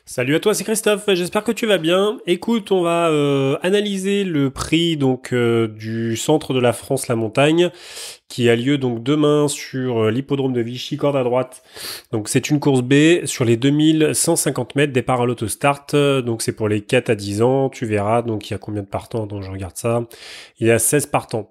Salut à toi, c'est Christophe, j'espère que tu vas bien. Écoute, on va analyser le prix du centre de la France, la montagne, qui a lieu donc demain sur l'hippodrome de Vichy, corde à droite. Donc c'est une course B sur les 2150 mètres, départ à l'autostart. Donc c'est pour les 4 à 10 ans, tu verras. Donc il y a combien de partants? Donc je regarde ça. Il y a 16 partants.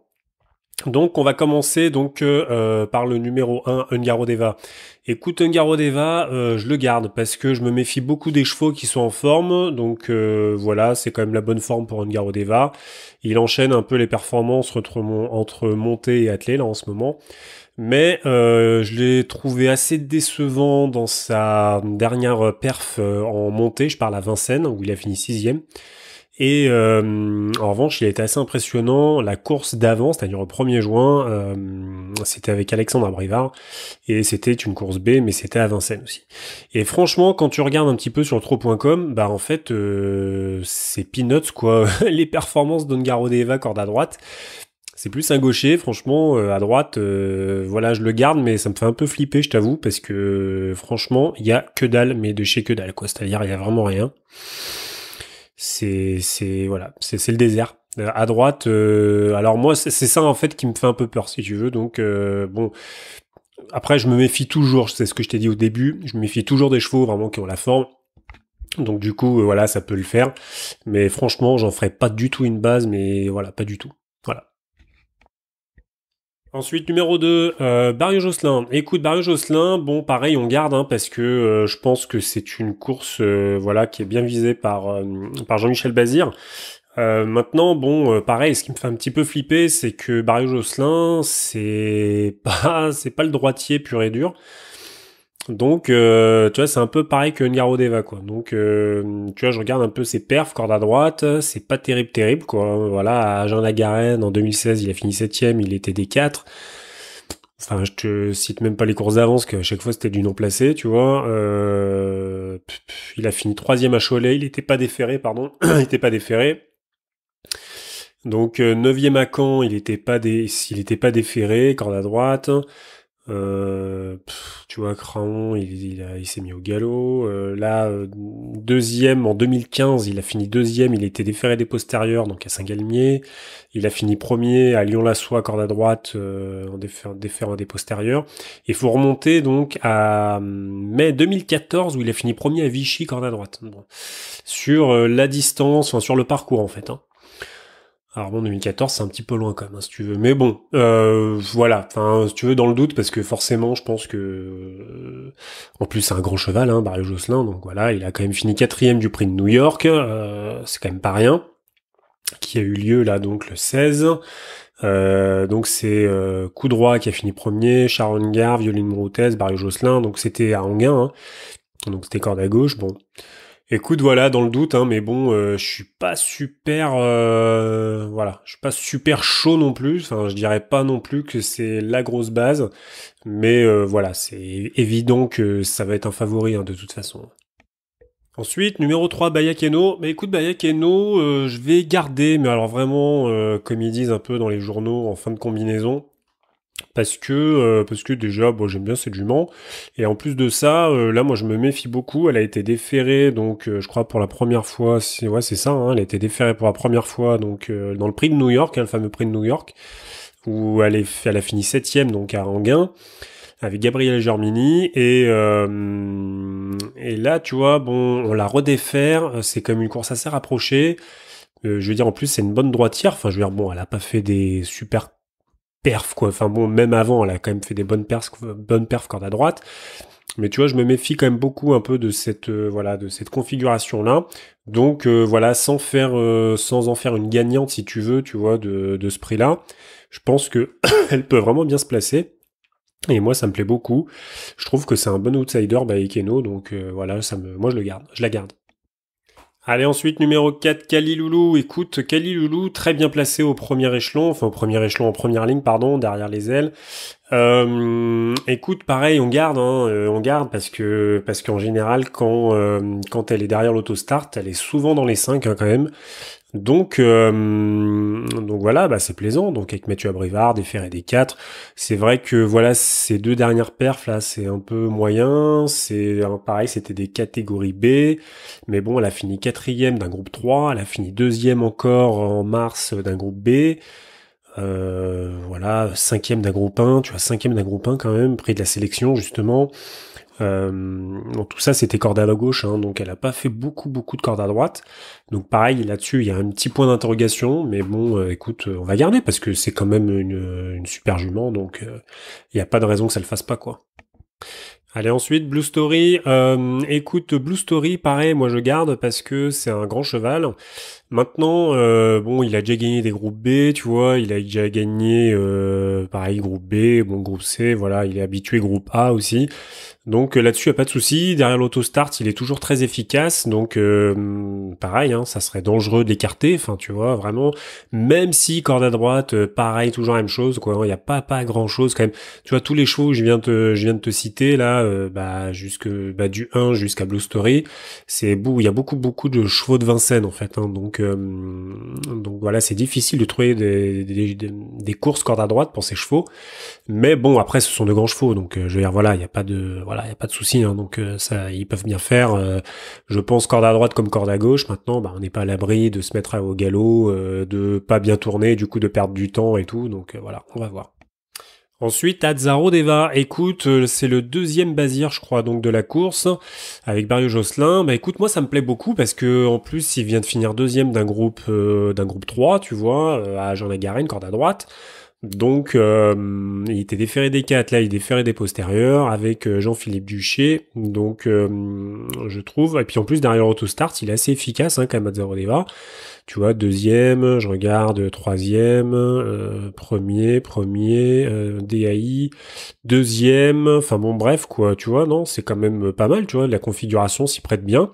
Donc on va commencer par le numéro 1, Ungaro Deva. Écoute, Ungaro Deva, je le garde parce que je me méfie beaucoup des chevaux qui sont en forme. Donc voilà, c'est quand même la bonne forme pour Ungaro Deva. Il enchaîne un peu les performances entre montée et attelé là en ce moment. Mais je l'ai trouvé assez décevant dans sa dernière perf en montée. Je parle à Vincennes où il a fini 6ème. Et en revanche, il a été assez impressionnant. La course d'avant, c'est-à-dire au 1er juin, c'était avec Alexandre Abrivard, et c'était une course B, mais c'était à Vincennes aussi. Et franchement, quand tu regardes un petit peu sur le trot.com, bah en fait, c'est peanuts quoi. Les performances d'Ongaro Deva, corde à droite, c'est plus un gaucher, franchement, à droite, voilà, je le garde, mais ça me fait un peu flipper, je t'avoue, parce que franchement, il y a que dalle, mais de chez que dalle, quoi. C'est-à-dire, il y a vraiment rien. Voilà, c'est le désert. À droite, alors moi c'est ça en fait qui me fait un peu peur si tu veux. Donc bon, après je me méfie toujours. C'est ce que je t'ai dit au début. Je me méfie toujours des chevaux vraiment qui ont la forme. Donc du coup voilà, ça peut le faire. Mais franchement, j'en ferai pas du tout une base. Mais voilà, pas du tout. Voilà. Ensuite, numéro 2, Barrio Josselin. Écoute, Barrio Josselin, bon, pareil, on garde, hein, parce que je pense que c'est une course, voilà, qui est bien visée par Jean-Michel Bazir. Maintenant, bon, pareil, ce qui me fait un petit peu flipper, c'est que Barrio Josselin, c'est pas le droitier pur et dur. Donc, tu vois, c'est un peu pareil que Ngaro Deva, quoi. Donc, tu vois, je regarde un peu ses perfs, corde à droite, c'est pas terrible, quoi. Voilà, à Jean-Lagarenne, en 2016, il a fini 7ème, il était des 4. Enfin, je te cite même pas les courses d'avance, qu'à chaque fois c'était du non placé, tu vois. Il a fini 3ème à Cholet, il était pas déféré, pardon. Il était pas déféré. Donc 9ème à Caen, s'il était pas déféré, corde à droite. Tu vois, Craon, il s'est mis au galop. Là, deuxième en 2015, il a fini deuxième, il était déféré des postérieurs, donc à Saint-Galmier. Il a fini premier à Lyon-la-Soie, corde à droite, en déférant des postérieurs. Il faut remonter donc à mai 2014, où il a fini premier à Vichy, corde à droite. Bon. Sur la distance, enfin sur le parcours en fait. Hein. Alors bon, 2014, c'est un petit peu loin quand même, hein, si tu veux. Mais bon, voilà. Enfin, si tu veux, dans le doute, parce que forcément, je pense que... en plus, c'est un grand cheval, hein, Barrio Josselin. Donc voilà, il a quand même fini 4ème du prix de New York. C'est quand même pas rien. Qui a eu lieu là, donc, le 16. Donc c'est Coup droit qui a fini premier, Sharon Gare, Violine Broutez, Barrio Josselin. Donc c'était à Anguin, hein. Donc c'était corde à gauche, bon. Écoute, voilà, dans le doute, hein, mais bon, je suis pas super, voilà, je suis pas super chaud non plus. Enfin, je dirais pas non plus que c'est la grosse base, mais voilà, c'est évident que ça va être un favori hein, de toute façon. Ensuite, numéro 3, Bayakeno. Bah écoute, Bayakeno, je vais garder, mais alors vraiment, comme ils disent un peu dans les journaux en fin de combinaison. Parce que déjà bon j'aime bien cette jument et en plus de ça là moi je me méfie beaucoup. Elle a été déférée donc je crois pour la première fois, c'est ça hein, elle a été déférée pour la première fois donc dans le prix de New York, hein, le fameux prix de New York où elle a fini 7ème donc à Anguin avec Gabriel Germini et là tu vois bon on la redéfère, c'est comme une course assez rapprochée. Je veux dire en plus c'est une bonne droitière, enfin je veux dire bon elle a pas fait des super perf quoi. Enfin bon, même avant, elle a quand même fait des bonnes perfs corde à droite. Mais tu vois, je me méfie quand même beaucoup un peu de cette voilà de cette configuration là. Donc voilà, sans en faire une gagnante si tu veux, tu vois, de ce prix-là. Je pense que elle peut vraiment bien se placer. Et moi, ça me plaît beaucoup. Je trouve que c'est un bon outsider, Ikeno. Donc voilà, moi je la garde. Allez, ensuite, numéro 4, Kaliloulou. Écoute, Kaliloulou, très bien placé au premier échelon, enfin au premier échelon, en première ligne, pardon, derrière les ailes. Écoute, pareil, on garde, hein, on garde parce qu'en général, quand elle est derrière l'autostart, elle est souvent dans les 5 hein, quand même. Donc voilà, bah c'est plaisant. Donc avec Mathieu Abrivard, des Fers et des 4, c'est vrai que voilà, ces deux dernières perfs là, c'est un peu moyen. Pareil, c'était des catégories B, mais bon, elle a fini quatrième d'un groupe 3, elle a fini deuxième encore en mars d'un groupe B. Voilà, cinquième d'un groupe 1, tu vois, cinquième d'un groupe 1 quand même, prix de la sélection justement. Donc tout ça c'était corde à la gauche, hein, donc elle a pas fait beaucoup de cordes à droite. Donc pareil là-dessus il y a un petit point d'interrogation, mais bon écoute, on va garder parce que c'est quand même une super jument, donc il y a pas de raison que ça le fasse pas quoi. Allez ensuite Blue Story, écoute Blue Story pareil moi je garde parce que c'est un grand cheval. Maintenant, bon, il a déjà gagné des groupes B, tu vois, il a déjà gagné, pareil, groupe B, bon, groupe C, voilà, il est habitué groupe A aussi. Donc là-dessus, il n'y a pas de souci. Derrière l'autostart, il est toujours très efficace. Donc pareil, hein, ça serait dangereux de l'écarter. Enfin, tu vois, vraiment. Même si corde à droite, pareil, toujours la même chose. Quoi. Il n'y a pas grand-chose quand même. Tu vois, tous les chevaux que je viens de te citer là, du 1 jusqu'à Blue Story, il y a beaucoup de chevaux de Vincennes en fait. Hein, donc voilà, c'est difficile de trouver des courses corde à droite pour ces chevaux. Mais bon, après, ce sont de grands chevaux, donc je veux dire, voilà, il y a pas de souci, hein, donc ça, ils peuvent bien faire. Je pense corde à droite comme corde à gauche. Maintenant, bah, on n'est pas à l'abri de se mettre au galop, de pas bien tourner, du coup de perdre du temps et tout. Donc voilà, on va voir. Ensuite, Azzaro Deva, écoute, c'est le deuxième Bazir, je crois, donc de la course, avec Barrio Josselin. Bah écoute, moi ça me plaît beaucoup parce que en plus, il vient de finir deuxième d'un groupe 3, tu vois, à Jean-Lagarenne, corde à droite. Donc, il était déféré des 4, là, il est déféré des postérieurs avec Jean-Philippe Duché. Donc, je trouve. Et puis en plus, derrière Autostart, il est assez efficace, hein, quand même, Azzaro Deva. Tu vois, deuxième, je regarde, troisième, premier, DAI, deuxième. Enfin bon, bref, quoi, tu vois, non, c'est quand même pas mal, tu vois, la configuration s'y prête bien.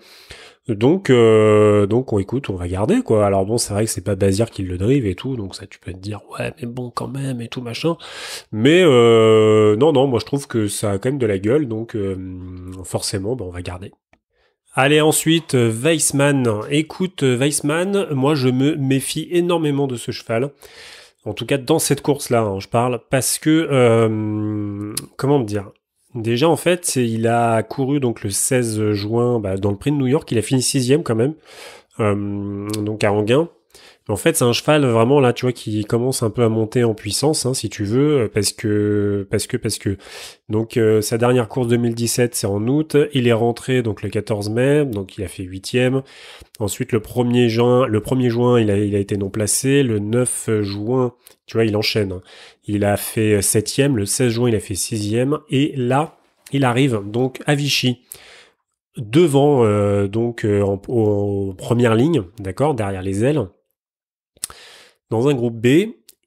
Donc on écoute, on va garder quoi. Alors bon, c'est vrai que c'est pas Bazir qui le drive et tout, donc ça tu peux te dire ouais mais bon quand même et tout machin. Mais non, moi je trouve que ça a quand même de la gueule, donc forcément on va garder. Allez ensuite Weissman. Écoute Weissman, moi je me méfie énormément de ce cheval. En tout cas dans cette course là, hein, je parle parce que comment me dire. Déjà en fait, il a couru donc le 16 juin dans le Prix de New York, il a fini sixième quand même, donc à Anguin. En fait, c'est un cheval vraiment là, tu vois, qui commence un peu à monter en puissance, hein, si tu veux, parce que. Donc sa dernière course 2017, c'est en août. Il est rentré donc le 14 mai, donc il a fait huitième. Ensuite le 1er juin, il a été non placé. Le 9 juin, tu vois, il enchaîne. Hein. Il a fait septième. Le 16 juin, il a fait sixième. Et là, il arrive donc à Vichy devant en première ligne, d'accord, derrière les ailes dans un groupe B.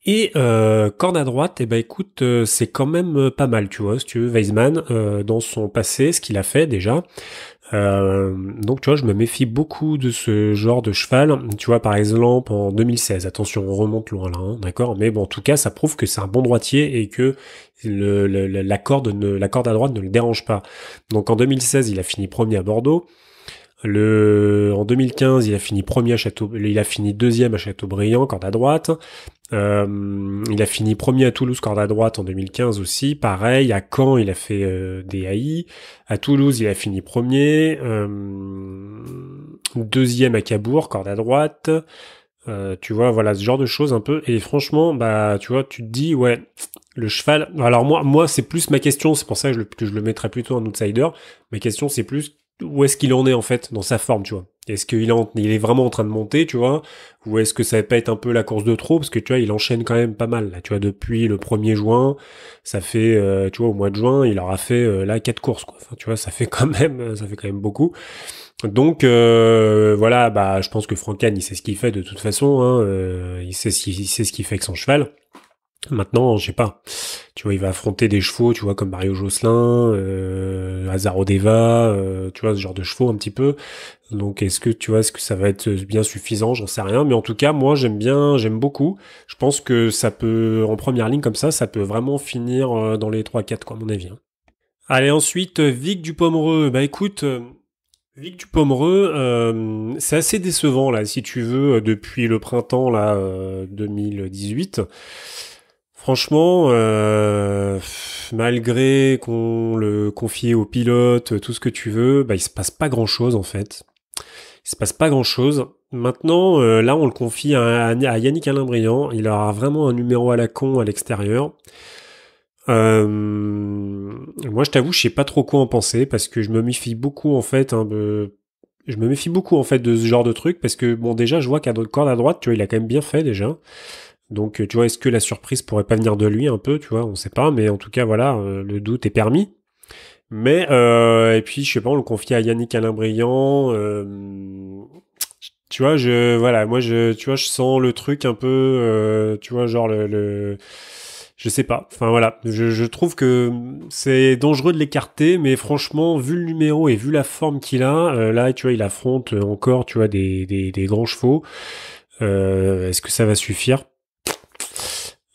Et corde à droite, eh ben écoute, c'est quand même pas mal, tu vois, si tu veux, Weissman, dans son passé, ce qu'il a fait déjà. Donc tu vois, je me méfie beaucoup de ce genre de cheval. Tu vois, par exemple, en 2016, attention, on remonte loin là, hein, d'accord. Mais bon, en tout cas, ça prouve que c'est un bon droitier et que la corde à droite ne le dérange pas. Donc en 2016, il a fini premier à Bordeaux. En 2015, il a fini deuxième à Châteaubriand, corde à droite. Il a fini premier à Toulouse, corde à droite en 2015 aussi. Pareil, à Caen, il a fait DAI. À Toulouse, il a fini premier. Deuxième à Cabourg, corde à droite. Tu vois, voilà, ce genre de choses un peu. Et franchement, bah, tu vois, tu te dis, ouais, le cheval. Alors moi, c'est plus ma question. C'est pour ça que je le mettrais plutôt en outsider. Ma question, c'est plus où est-ce qu'il en est en fait dans sa forme, tu vois. Est-ce il est vraiment en train de monter, tu vois, ou est-ce que ça va pas être un peu la course de trop, parce que tu vois, il enchaîne quand même pas mal. Là, tu vois, depuis le 1er juin, ça fait, tu vois, au mois de juin, il aura fait là 4 courses, quoi. Enfin, tu vois, ça fait quand même beaucoup. Donc voilà, bah je pense que Francken il sait ce qu'il fait de toute façon, hein, il sait ce qu'il fait avec son cheval. Maintenant, je sais pas. Tu vois, il va affronter des chevaux, tu vois, comme Mario Josselin, Azzaro Deva, tu vois, ce genre de chevaux un petit peu. Donc est-ce que ça va être bien suffisant? J'en sais rien. Mais en tout cas, moi j'aime beaucoup. Je pense que ça peut, en première ligne comme ça peut vraiment finir dans les 3-4, quoi, à mon avis. Hein. Allez, ensuite, Vic Dupomereux. Bah écoute, Vic Dupomereux, c'est assez décevant là, si tu veux, depuis le printemps là 2018. Franchement, malgré qu'on le confie au pilote, tout ce que tu veux, bah il se passe pas grand-chose en fait. Il se passe pas grand-chose. Maintenant, là, on le confie à Yannick Alain-Briand. Il aura vraiment un numéro à la con à l'extérieur. Moi, je t'avoue, je sais pas trop quoi en penser parce que je me méfie beaucoup en fait. Je me méfie beaucoup en fait de ce genre de truc parce que bon, déjà, je vois qu'à notre corde à droite, tu vois, il a quand même bien fait déjà. Donc, tu vois, est-ce que la surprise pourrait pas venir de lui un peu, tu vois, on sait pas, mais en tout cas, voilà, le doute est permis. Mais et puis, je sais pas, on le confie à Yannick Alain-Briand. Tu vois, tu vois, je sens le truc un peu, tu vois, genre je sais pas. Enfin voilà, je trouve que c'est dangereux de l'écarter, mais franchement, vu le numéro et vu la forme qu'il a, là, tu vois, il affronte encore, tu vois, des grands chevaux. Est-ce que ça va suffire?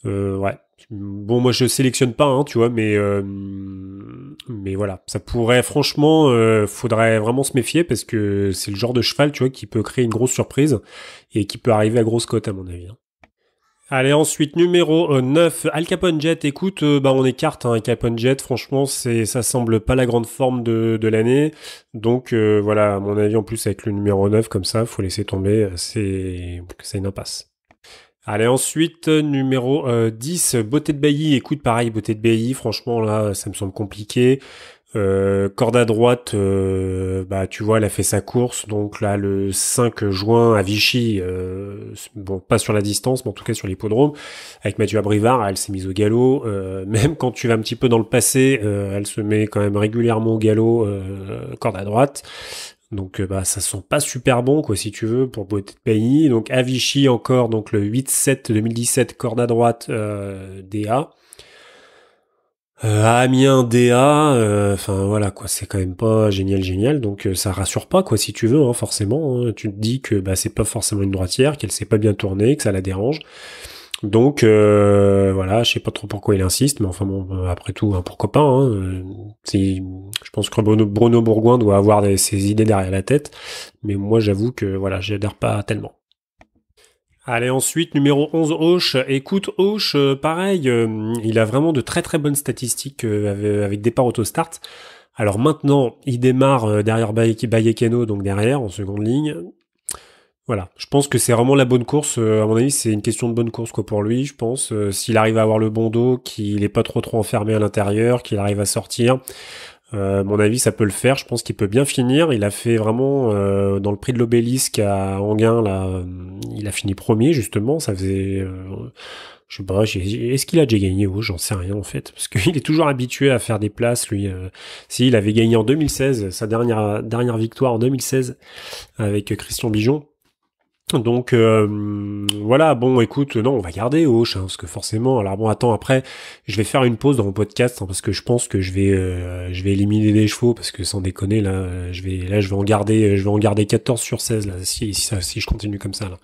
Ouais. Bon, moi je sélectionne pas, hein, tu vois, mais voilà, ça pourrait, franchement, faudrait vraiment se méfier parce que c'est le genre de cheval, tu vois, qui peut créer une grosse surprise et qui peut arriver à grosse cote à mon avis, hein. Allez, ensuite, numéro 9, Al Capone Jet. Écoute, bah, on écarte, hein, Al Capone Jet. Franchement, ça semble pas la grande forme de l'année. Donc, voilà, à mon avis, en plus, avec le numéro 9, comme ça, faut laisser tomber. C'est une impasse. Allez, ensuite, numéro 10, Beauté de Bailly. Écoute, pareil, Beauté de Bailly, franchement, là, ça me semble compliqué. Corde à droite, bah tu vois, elle a fait sa course, donc là le 5 juin à Vichy, bon pas sur la distance, mais en tout cas sur l'hippodrome, avec Mathieu Abrivard, elle s'est mise au galop. Même quand tu vas un petit peu dans le passé, elle se met quand même régulièrement au galop, corde à droite. Donc bah ça sent pas super bon quoi si tu veux pour Beauté de Pays. Donc à Vichy encore, donc le 8-7 2017, corde à droite, DA. À Amiens DA, enfin voilà quoi, c'est quand même pas génial, donc ça rassure pas quoi si tu veux, hein, forcément. Hein. Tu te dis que bah c'est pas forcément une droitière, qu'elle s'est pas bien tournée, que ça la dérange. Donc voilà, je sais pas trop pourquoi il insiste, mais enfin bon, après tout, hein, pourquoi pas. Hein, je pense que Bruno Bourgoin doit avoir ses idées derrière la tête, mais moi j'avoue que voilà, j'y adhère pas tellement. Allez, ensuite, numéro 11, Auch. Écoute, Auch, pareil, il a vraiment de très très bonnes statistiques avec départ autostart. Alors maintenant, il démarre derrière Bayekeno, donc derrière, en seconde ligne. Voilà, je pense que c'est vraiment la bonne course. À mon avis, c'est une question de bonne course quoi pour lui, je pense. S'il arrive à avoir le bon dos, qu'il est pas trop enfermé à l'intérieur, qu'il arrive à sortir, à mon avis, ça peut le faire. Je pense qu'il peut bien finir. Il a fait vraiment dans le prix de l'Obélisque à Anguin là, il a fini premier justement. Ça faisait, je sais pas, est-ce qu'il a déjà gagné? Oh, j'en sais rien en fait, parce qu'il est toujours habitué à faire des places. Lui, si il avait gagné en 2016, sa dernière victoire en 2016 avec Christian Bijon. Donc voilà, bon écoute, non, on va garder Auch, hein, parce que forcément, alors bon attends, après, je vais faire une pause dans mon podcast, hein, parce que je pense que je vais éliminer des chevaux, parce que sans déconner, là, je vais en garder 14 sur 16, là, si je continue comme ça, là.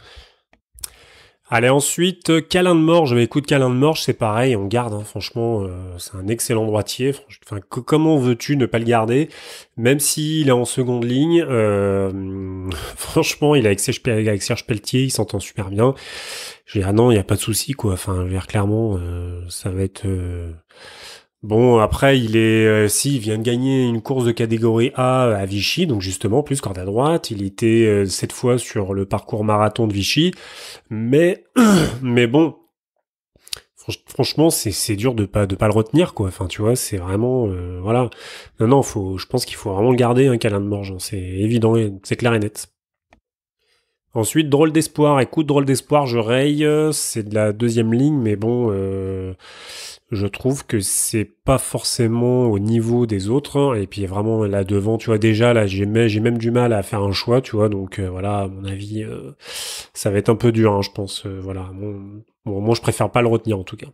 Allez, ensuite, Câlin de Morge. Mais écoute, Câlin de Morge, c'est pareil, on garde, hein, franchement, c'est un excellent droitier. Enfin, comment veux-tu ne pas le garder? Même s'il est en seconde ligne, franchement, il est avec Serge Pelletier, il s'entend super bien. Je dis, ah non, il n'y a pas de souci, quoi. Enfin, je veux dire, clairement, ça va être... Bon, après, il vient de gagner une course de catégorie A à Vichy, donc justement, plus corde à droite. Il était cette fois sur le parcours marathon de Vichy. Mais, mais bon, franchement, c'est dur de pas le retenir, quoi. Enfin, tu vois, c'est vraiment, voilà. Non, je pense qu'il faut vraiment le garder, un câlin de Morge. Hein. C'est évident, c'est clair et net. Ensuite, drôle d'espoir. Écoute, drôle d'espoir, je raye. C'est de la deuxième ligne, mais bon, je trouve que c'est pas forcément au niveau des autres. Hein. Et puis vraiment là devant, tu vois, déjà là, j'ai même du mal à faire un choix, tu vois. Donc voilà, à mon avis, ça va être un peu dur, hein, je pense. Voilà. Bon, moi, je préfère pas le retenir en tout cas.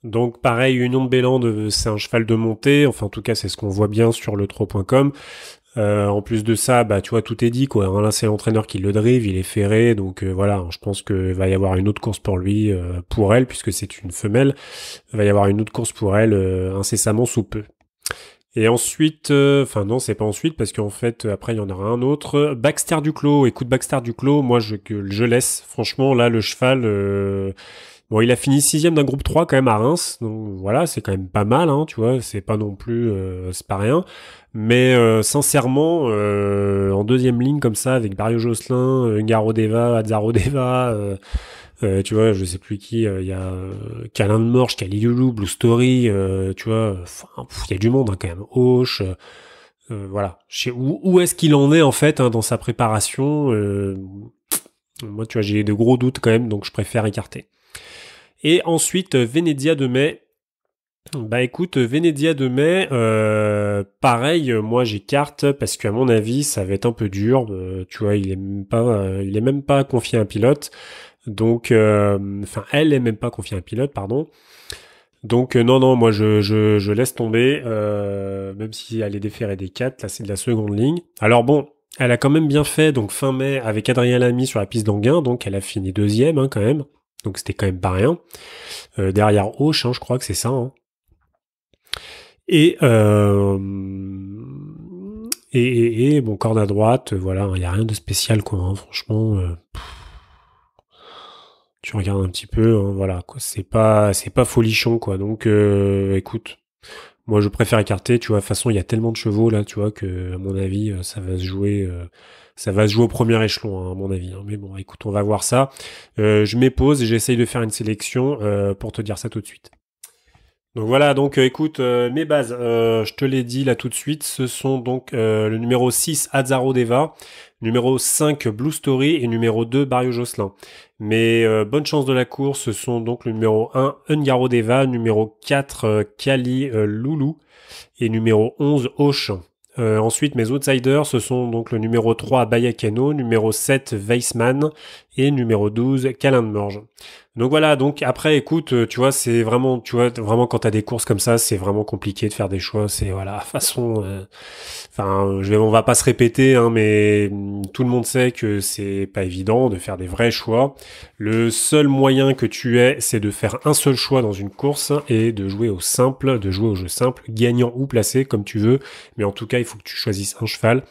Donc pareil, Union de Bélande, c'est un cheval de montée. Enfin, en tout cas, c'est ce qu'on voit bien sur le trot.com. En plus de ça, bah tu vois, tout est dit quoi. Hein, là, c'est l'entraîneur qui le drive, il est ferré, donc voilà. Je pense que va y avoir une autre course pour lui, pour elle, puisque c'est une femelle. Il va y avoir une autre course pour elle incessamment sous peu. Et ensuite, enfin non, c'est pas ensuite, parce qu'en fait, après, il y en aura un autre. Baxter Duclos, écoute, Baxter Duclos, moi, je laisse. Franchement, là, le cheval, bon, il a fini 6e d'un groupe 3 quand même à Reims, donc voilà, c'est quand même pas mal, hein, tu vois, c'est pas non plus, c'est pas rien. Mais sincèrement, en deuxième ligne comme ça, avec Barrio Josselin, Ngaro Deva, Azzaro Deva, tu vois, je sais plus qui, il y a Calin de Morge, Kaliloulou, Blue Story, tu vois, il y a du monde hein, quand même. Auch, voilà. Je sais où est-ce qu'il en est en fait hein, dans sa préparation. Moi, tu vois, j'ai de gros doutes quand même, donc je préfère écarter. Et ensuite, Venezia de Mai. Bah écoute, Venezia de Mai, pareil, moi j'écarte parce qu'à mon avis, ça va être un peu dur. Tu vois, il est même pas confié à un pilote. Donc, enfin, elle est même pas confiée à un pilote, pardon. Donc, non, moi, je laisse tomber, même si elle est déférée des 4, là, c'est de la seconde ligne. Alors bon, elle a quand même bien fait, donc fin mai, avec Adrien Lamy sur la piste d'Anguin, donc elle a fini deuxième, hein, quand même. Donc c'était quand même pas rien. Derrière Auch, hein, je crois que c'est ça, hein. Et, bon, corde à droite, voilà, il n'y a rien de spécial, quoi, hein, franchement. Tu regardes un petit peu, hein, voilà, quoi. C'est pas folichon, quoi. Donc, écoute, moi, je préfère écarter. Tu vois, de toute façon, il y a tellement de chevaux là, tu vois, que à mon avis, ça va se jouer au premier échelon, hein, à mon avis. Hein. Mais bon, écoute, on va voir ça. Je m'épose et j'essaye de faire une sélection pour te dire ça tout de suite. Donc voilà, donc écoute, mes bases, je te l'ai dit là tout de suite, ce sont donc le numéro 6, Azzaro Deva, numéro 5, Blue Story et numéro 2, Barrio Josselin. Mais bonne chance de la course, ce sont donc le numéro 1, Ungaro Deva, numéro 4, Kali Loulou et numéro 11, Auch. Ensuite, mes outsiders, ce sont donc le numéro 3, Bayakeno, numéro 7, Weissman et numéro 12, Calin de Morge. Donc voilà, donc après, écoute, tu vois, c'est vraiment, tu vois, vraiment quand t'as des courses comme ça, c'est vraiment compliqué de faire des choix. C'est voilà, façon, enfin, on va pas se répéter, hein, mais tout le monde sait que c'est pas évident de faire des vrais choix. Le seul moyen que tu aies, c'est de faire un seul choix dans une course et de jouer au simple, de jouer au jeu simple, gagnant ou placé comme tu veux. Mais en tout cas, il faut que tu choisisses un cheval.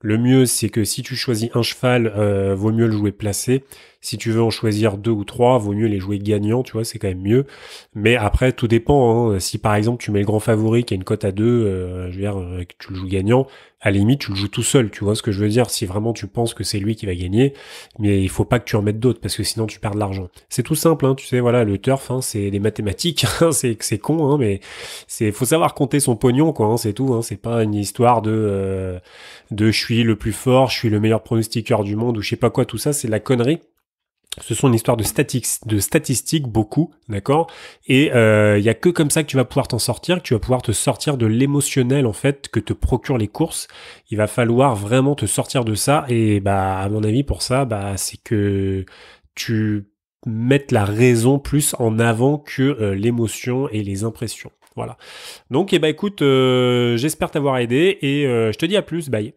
Le mieux, c'est que si tu choisis un cheval, vaut mieux le jouer placé. Si tu veux en choisir 2 ou 3, vaut mieux les jouer gagnants, tu vois, c'est quand même mieux. Mais après, tout dépend. Hein. Si par exemple tu mets le grand favori qui a une cote à 2, je veux dire, que tu le joues gagnant, à la limite, tu le joues tout seul, tu vois ce que je veux dire. Si vraiment tu penses que c'est lui qui va gagner, mais il faut pas que tu en mettes d'autres parce que sinon tu perds de l'argent. C'est tout simple, hein, tu sais, voilà, le turf, hein, c'est des mathématiques, hein, c'est con, hein, mais faut savoir compter son pognon, quoi, hein, c'est tout. Hein, c'est pas une histoire de je suis le plus fort, je suis le meilleur pronostiqueur du monde ou je sais pas quoi, tout ça, c'est de la connerie. Ce sont une histoire de statistiques beaucoup, d'accord. Et il y a que comme ça que tu vas pouvoir t'en sortir, que tu vas pouvoir te sortir de l'émotionnel en fait que te procurent les courses. Il va falloir vraiment te sortir de ça. Et bah à mon avis pour ça, bah c'est que tu mettes la raison plus en avant que l'émotion et les impressions. Voilà. Donc bah écoute, j'espère t'avoir aidé et je te dis à plus. Bye.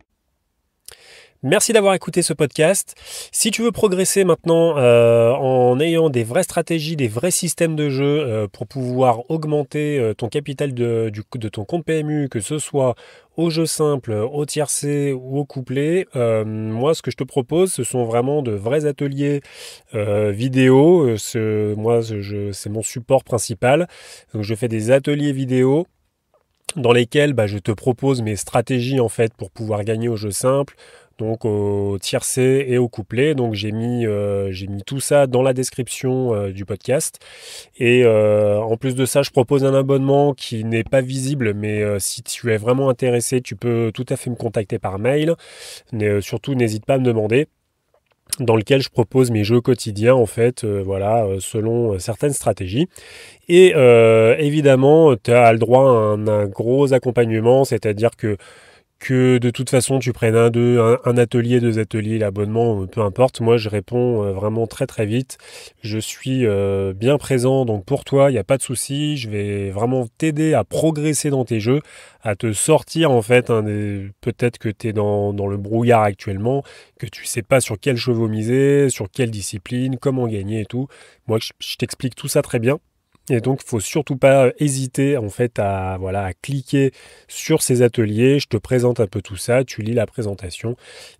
Merci d'avoir écouté ce podcast. Si tu veux progresser maintenant en ayant des vraies stratégies, des vrais systèmes de jeu pour pouvoir augmenter ton capital de ton compte PMU, que ce soit au jeu simple, au tiercé ou au couplet, moi ce que je te propose, ce sont vraiment de vrais ateliers vidéo. C'est mon support principal. Donc je fais des ateliers vidéo dans lesquels je te propose mes stratégies en fait pour pouvoir gagner au jeu simple, donc au tiercé et au couplet. Donc j'ai mis tout ça dans la description du podcast. Et en plus de ça, je propose un abonnement qui n'est pas visible, mais si tu es vraiment intéressé, tu peux tout à fait me contacter par mail. Mais surtout, n'hésite pas à me demander, dans lequel je propose mes jeux quotidiens en fait, selon certaines stratégies. Et évidemment, tu as le droit à un gros accompagnement, c'est-à-dire que de toute façon tu prennes un atelier, 2 ateliers, l'abonnement, peu importe. Moi je réponds vraiment très très vite. Je suis bien présent, donc pour toi il n'y a pas de souci. Je vais vraiment t'aider à progresser dans tes jeux, à te sortir en fait. Peut-être que tu es dans le brouillard actuellement, que tu sais pas sur quel chevaux miser, sur quelle discipline, comment gagner et tout. Moi je t'explique tout ça très bien. Et donc, il faut surtout pas hésiter en fait à cliquer sur ces ateliers. Je te présente un peu tout ça, tu lis la présentation.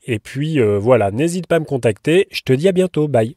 Et puis voilà, n'hésite pas à me contacter. Je te dis à bientôt. Bye.